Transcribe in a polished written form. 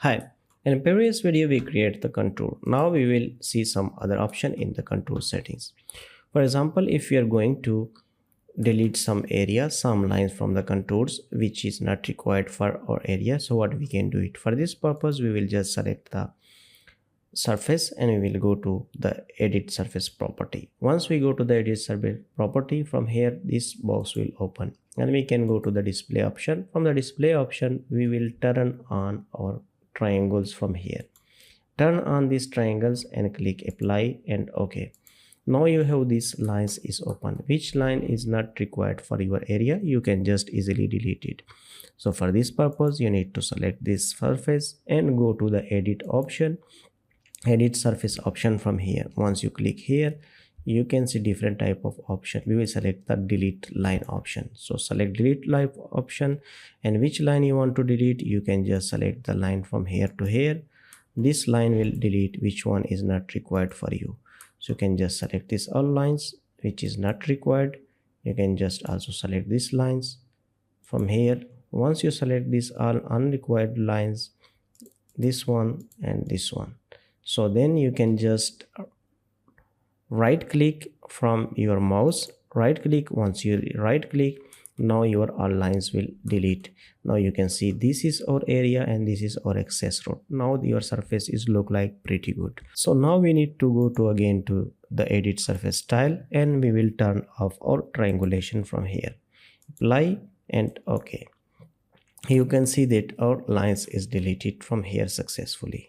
Hi, in previous video we create the contour. Now we will see some other option in the contour settings. For example, if we are going to delete some area, some lines from the contours which is not required for our area, so what we can do it. For this purpose we will just select the surface and we will go to the edit surface property. Once we go to the edit surface property, from here this box will open and we can go to the display option. From the display option we will turn on our triangles. From here turn on these triangles and click apply and OK. Now you have these lines is open. Which line is not required for your area, you can just easily delete it. So for this purpose you need to select this surface and go to the edit option, edit surface option. From here once you click here you can see different type of option. We will select the delete line option. So select delete line option, and which line you want to delete, you can just select the line from here to here. This line will delete which one is not required for you. So you can just select this all lines which is not required. You can just also select these lines from here. Once you select these all unrequired lines, this one and this one, so then you can just right click from your mouse, right click. Once you right click, now your all lines will delete. Now you can see this is our area and this is our access road. Now your surface is look like pretty good. So now we need to go to again to the edit surface style and we will turn off our triangulation from here, apply and OK. You can see that our lines is deleted from here successfully.